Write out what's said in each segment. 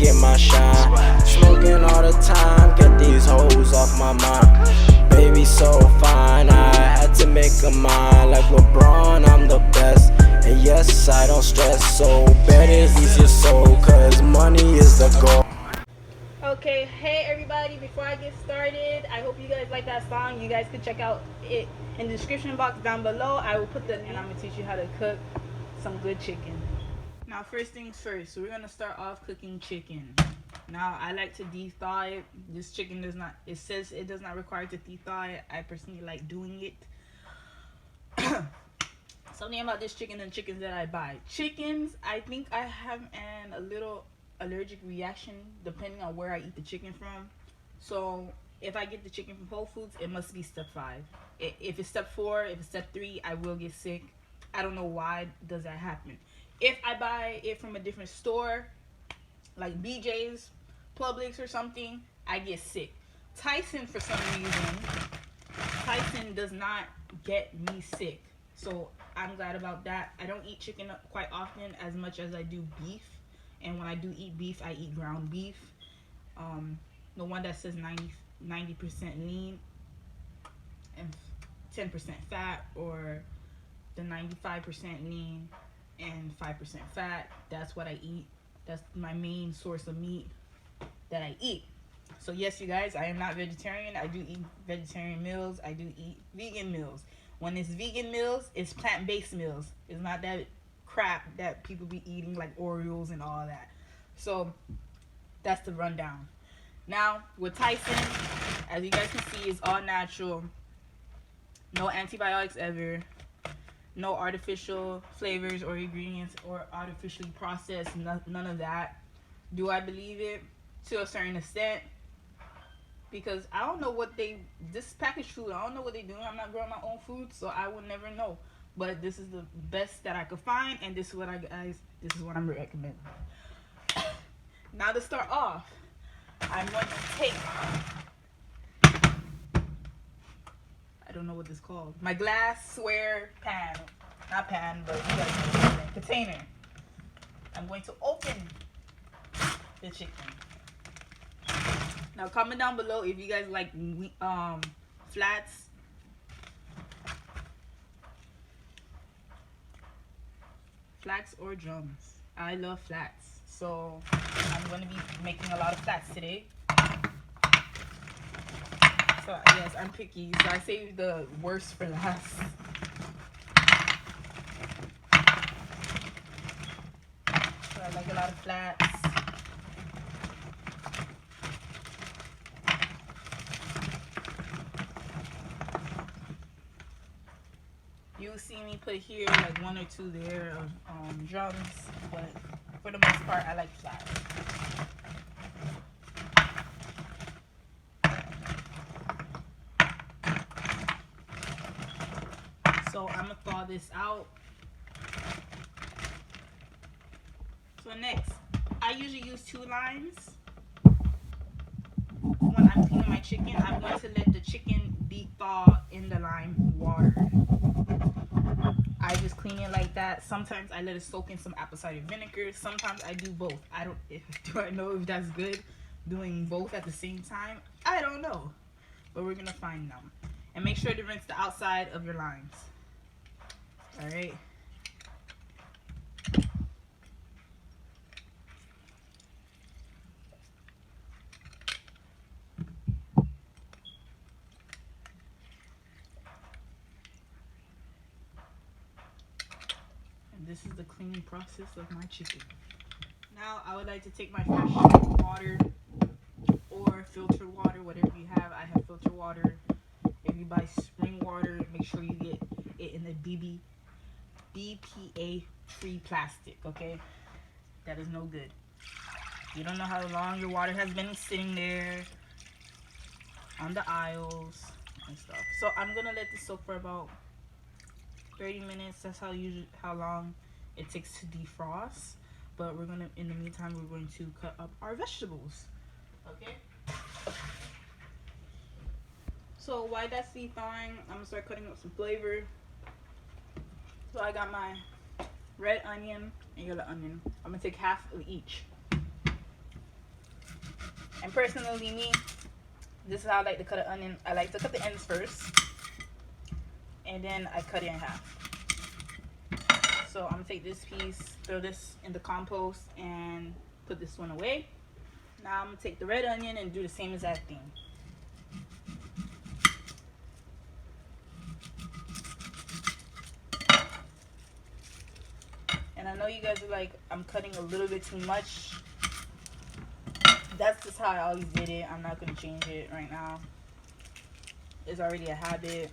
get my shine. Smoking all the time, get these hoes off my mind. Baby so fine, I had to make a mine. Like LeBron, I'm the best. And yes, I don't stress, so better ease your soul, cause money is the goal. Okay, hey everybody, before I get started, I hope you guys like that song. You guys can check out it in the description box down below. I will put the link and I'm going to teach you how to cook some good chicken. Now, first things first, so we're going to start off cooking chicken. Now, I like to de-thaw it. This chicken does not, it says it does not require to de-thaw it. I personally like doing it. Something about this chicken and chickens that I buy. Chickens, I think I have a little allergic reaction depending on where I eat the chicken from. So if I get the chicken from Whole Foods, it must be step 5. If it's step 4, if it's step 3, I will get sick. I don't know why does that happen. If I buy it from a different store, like BJ's, Publix or something, I get sick. Tyson, for some reason, Tyson does not get me sick. So I'm glad about that. I don't eat chicken quite often as much as I do beef. And when I do eat beef, I eat ground beef. The one that says 90% lean and 10% fat, or the 95% lean and 5% fat. That's what I eat. That's my main source of meat that I eat. So yes, you guys, I am not vegetarian. I do eat vegetarian meals. I do eat vegan meals. When it's vegan meals, it's plant-based meals. It's not that crap that people be eating like Oreos and all that. So that's the rundown. Now with Tyson, as you guys can see, it's all natural. No antibiotics ever. No artificial flavors or ingredients or artificially processed. None of that. Do I believe it? To a certain extent. Because I don't know what this packaged food, I don't know what they do. I'm not growing my own food, so I will never know. But this is the best that I could find, and this is what this is what I'm recommending. Now to start off, I'm going to take, I don't know what this is called, my glassware pan, not pan, but you guys know, container. I'm going to open the chicken. Now comment down below if you guys like flats. Flats or drums. I love flats. So I'm going to be making a lot of flats today. So yes, I'm picky. So I saved the worst for last. So I like a lot of flats. You'll see me put here like 1 or 2 there of drums, but for the most part, I like flats. So I'm gonna thaw this out. So next, I usually use 2 limes. When I'm cleaning my chicken, I'm going to let the chicken de-thaw in the lime water. I just clean it like that. Sometimes I let it soak in some apple cider vinegar. Sometimes I do both. Do I know if that's good, doing both at the same time? I don't know. But we're going to find out. And make sure to rinse the outside of your limes. Alright. This is the cleaning process of my chicken. Now I would like to take my fresh water or filter water, whatever you have. I have filter water. If you buy spring water, make sure you get it in the BPA free plastic, okay? That is no good. You don't know how long your water has been sitting there on the aisles and stuff. So I'm gonna let this soak for about 30 minutes. That's how long it takes to defrost. But we're gonna, in the meantime, we're going to cut up our vegetables. Okay. So while that's thawing, I'm gonna start cutting up some flavor. So I got my red onion and yellow onion. I'm gonna take half of each. And personally, me, this is how I like to cut an onion. I like to cut the ends first, and then I cut it in half. So I'm gonna take this piece, throw this in the compost, and put this one away. Now I'm gonna take the red onion and do the same exact thing. And I know you guys are like, I'm cutting a little bit too much. That's just how I always did it. I'm not gonna change it right now. It's already a habit.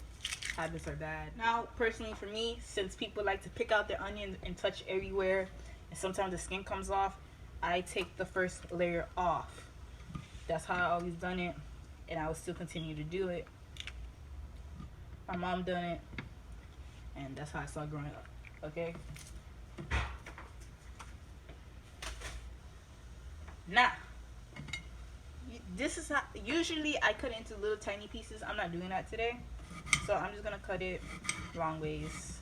Habits are bad. Now, personally for me, since people like to pick out their onions and touch everywhere, and sometimes the skin comes off, I take the first layer off. That's how I always done it, and I will still continue to do it. My mom done it, and that's how I started growing up. Okay. Now, this is how usually I cut it into little tiny pieces. I'm not doing that today, so I'm just gonna cut it long ways.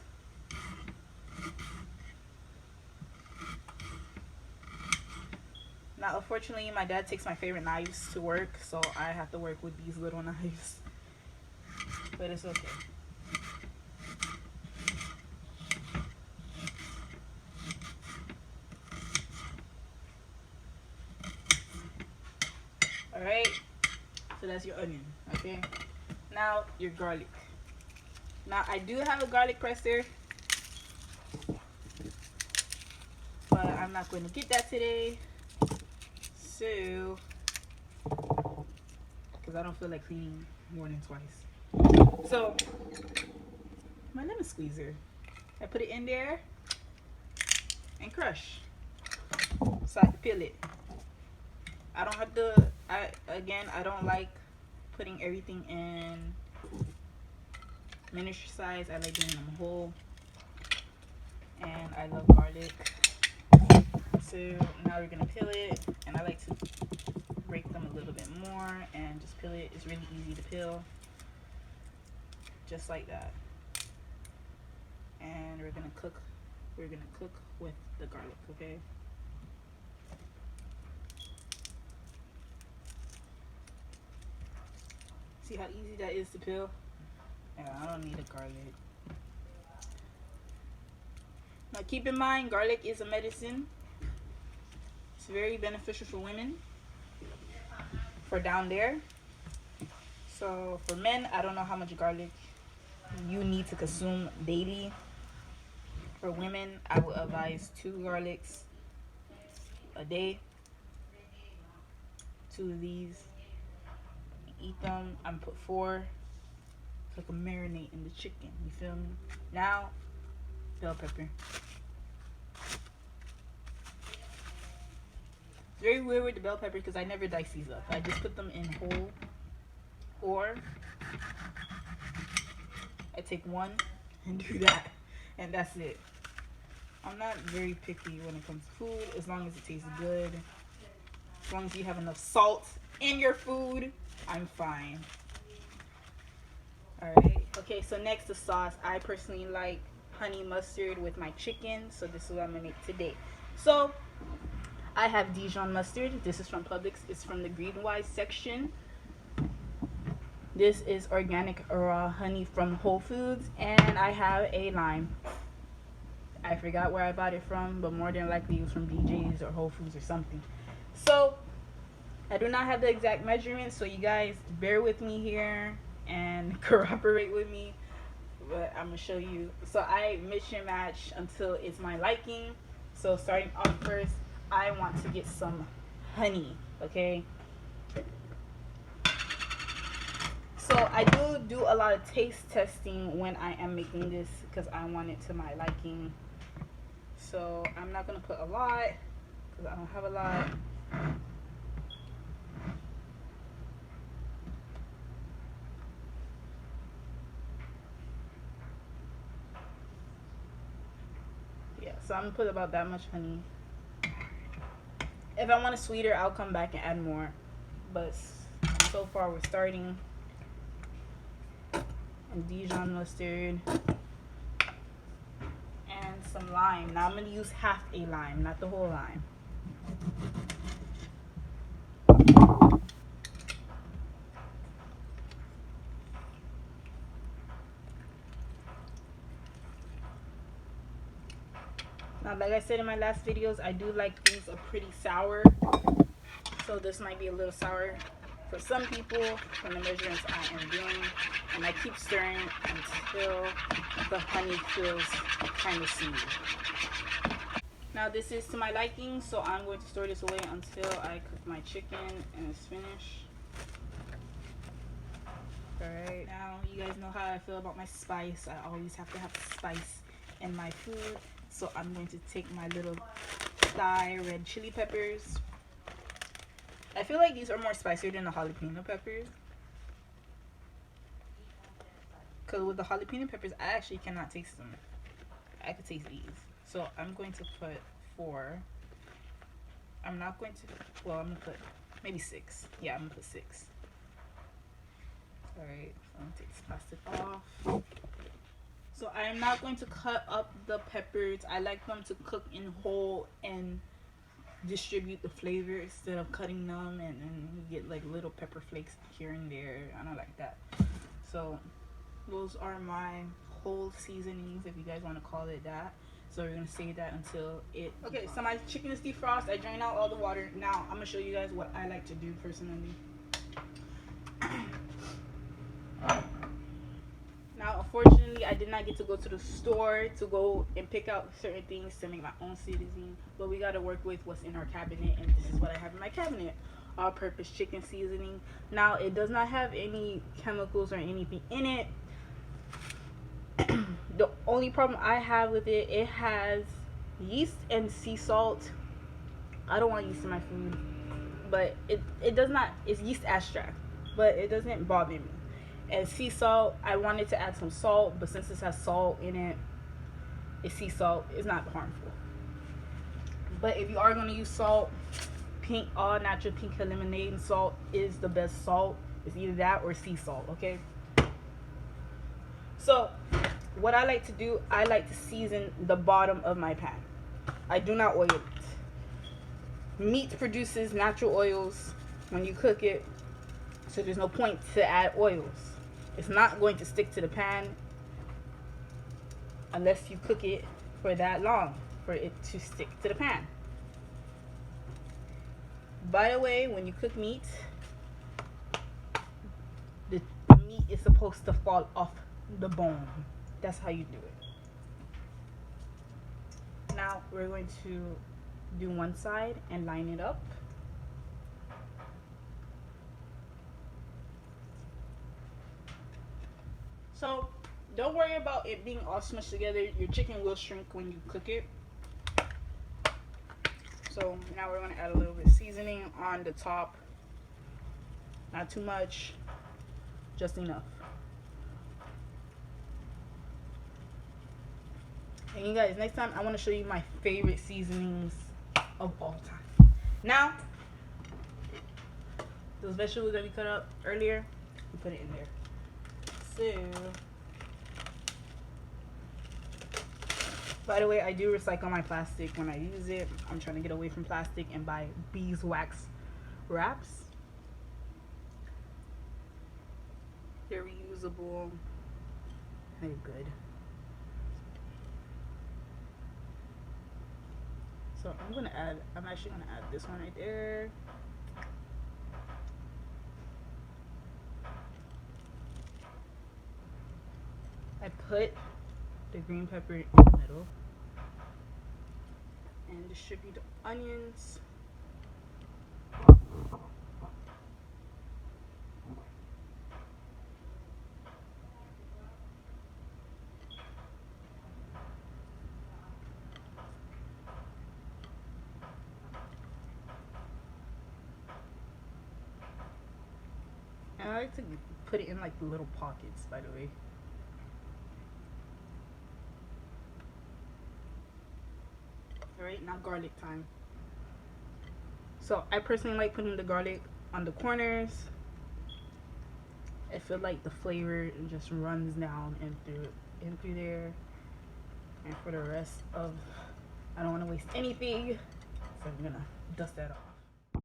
Now, unfortunately, my dad takes my favorite knives to work, so I have to work with these little knives, but it's okay. Alright, so that's your onion, okay? Now, your garlic. Now, I do have a garlic presser, but I'm not going to get that today. So, because I don't feel like cleaning more than twice. So, my lemon squeezer. I put it in there and crush. So I can peel it. I don't have to, I don't like putting everything in miniature size. I like doing them whole. And I love garlic. So now we're gonna peel it, and I like to break them a little bit more and just peel it. It's really easy to peel. Just like that. And we're gonna cook with the garlic, okay? See how easy that is to peel? Yeah, I don't need a garlic. Now keep in mind, garlic is a medicine. It's very beneficial for women, for down there. So for men, I don't know how much garlic you need to consume daily. For women, I would advise 2 garlics a day. 2 of these. Eat them. I'm gonna put 4 so I can marinate in the chicken. You feel me? Now, bell pepper. It's very weird with the bell pepper because I never dice these up. I just put them in whole, or I take 1 and do that, and that's it. I'm not very picky when it comes to food, as long as it tastes good. As long as you have enough salt in your food, I'm fine. Alright, okay, so next the sauce. I personally like honey mustard with my chicken, so this is what I'm gonna make today. So I have Dijon mustard. This is from Publix. It's from the Greenwise section. This is organic raw honey from Whole Foods, and I have a lime. I forgot where I bought it from, but more than likely it was from BJ's or Whole Foods or something. So I do not have the exact measurements, so you guys bear with me here and cooperate with me, but I'm gonna show you. So I mix and match until it's my liking. So starting off first, I want to get some honey, okay? So I do a lot of taste testing when I am making this because I want it to my liking. So I'm not gonna put a lot because I don't have a lot. Yeah, so I'm gonna put about that much honey. If I want it sweeter, I'll come back and add more. But so far we're starting. And Dijon mustard. And some lime. Now I'm going to use half a lime, not the whole lime. like I said in my last videos, I do like things are pretty sour. So this might be a little sour for some people from the measurements I am doing. And I keep stirring until the honey feels kind of smooth. Now this is to my liking, so I'm going to store this away until I cook my chicken and it's finished. Alright, now you guys know how I feel about my spice. I always have to have spice in my food. So I'm going to take my little Thai red chili peppers. I feel like these are more spicier than the jalapeno peppers. Because with the jalapeno peppers, I actually cannot taste them. I could taste these. So I'm going to put 4. I'm not going to, well, I'm going to put maybe 6. Yeah, I'm going to put 6. Alright, so I'm going to take this plastic off. So I'm not going to cut up the peppers. I like them to cook in whole and distribute the flavor instead of cutting them and you get like little pepper flakes here and there. I don't like that. So those are my whole seasonings, if you guys want to call it that. So we're gonna save that until it. Okay, so my chicken is defrosted. I drained out all the water. Now I'm gonna show you guys what I like to do personally. Now, unfortunately, I did not get to go to the store to go and pick out certain things to make my own seasoning, but we got to work with what's in our cabinet, and this is what I have in my cabinet. All-purpose chicken seasoning. Now, it does not have any chemicals or anything in it. The only problem I have with it, it has yeast and sea salt. I don't want yeast in my food, but it does not, it's yeast extract, but it doesn't bother me. And sea salt, I wanted to add some salt, but since this has salt in it, it's sea salt, it's not harmful. But if you are going to use salt, pink, all natural pink lemonade salt is the best salt. It's either that or sea salt, okay? So what I like to do, I like to season the bottom of my pan. I do not oil it. Meat produces natural oils when you cook it, so there's no point to add oils. It's not going to stick to the pan unless you cook it for that long for it to stick to the pan. By the way, when you cook meat, the meat is supposed to fall off the bone. That's how you do it. Now we're going to do one side and line it up. So don't worry about it being all smushed together. Your chicken will shrink when you cook it. So now we're going to add a little bit of seasoning on the top. Not too much, just enough. And you guys, next time I want to show you my favorite seasonings of all time. Now, those vegetables that we cut up earlier, we put it in there. So, by the way, I do recycle my plastic when I use it. I'm trying to get away from plastic and buy beeswax wraps. They're reusable. They're good. So I'm actually gonna add this one right there. I put the green pepper in the middle and distribute the onions. And I like to put it in like the little pockets, by the way. Alright, now garlic time. So I personally like putting the garlic on the corners. I feel like the flavor just runs down and through there. And for the rest of, I don't want to waste anything, so I'm gonna dust that off.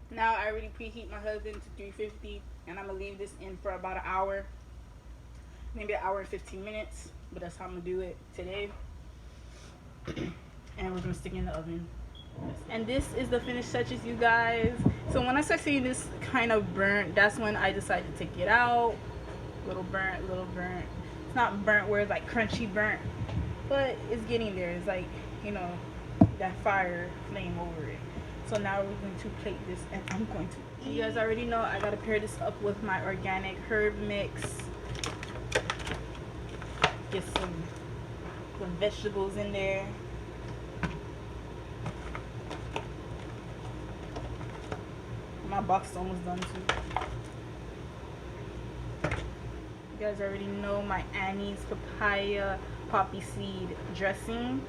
Now I already preheat my oven to 350, and I'm gonna leave this in for about an hour. maybe an hour and 15 minutes, but that's how I'm gonna do it today. And we're gonna stick it in the oven. And this is the finished touches, you guys. So when I start seeing this kind of burnt, that's when I decided to take it out. Little burnt. It's not burnt where it's like crunchy burnt, but it's getting there. It's like, you know, that fire flame over it. So now we're going to plate this and I'm going to eat. You guys already know I gotta pair this up with my organic herb mix. Get some vegetables in there. My box is almost done too. You guys already know my Annie's papaya poppy seed dressing.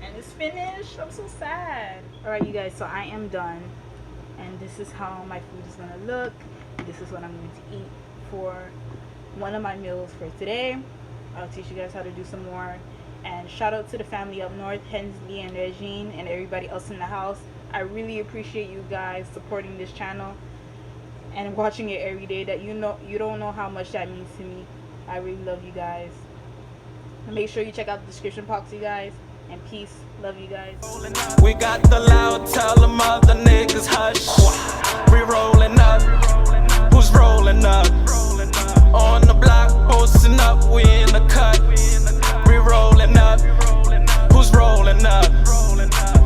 And it's finished. I'm so sad. Alright, you guys, so I am done. And this is how my food is gonna look. This is what I'm going to eat for one of my meals for today. I'll teach you guys how to do some more. And shout out to the family up north, Hensley and Regine, and everybody else in the house. I really appreciate you guys supporting this channel and watching it every day. That you don't know how much that means to me. I really love you guys. And make sure you check out the description box, you guys. And peace. Love you guys. We got the loud, tell them other niggas hush. We rolling up. Who's rolling up? On the block, posting up, we in the cut. We rolling up. Who's rolling up?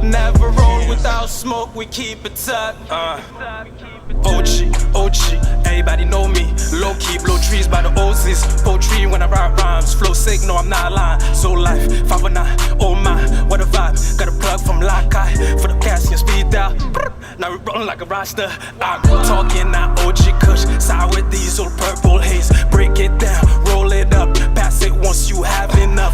Never roll without smoke, we keep it tucked. OG, everybody know me. Low key, blow trees by the O's. Poetry when I write rhymes. Flow sick, no, I'm not lying. So life, 509, oh my, what a vibe. Got a plug from Lakai for the Cassian speed dial. Now we rollin' like a roster. I'm talking that OG Kush, side with these old purple haze. Break it down, roll it up, pass it once you have enough.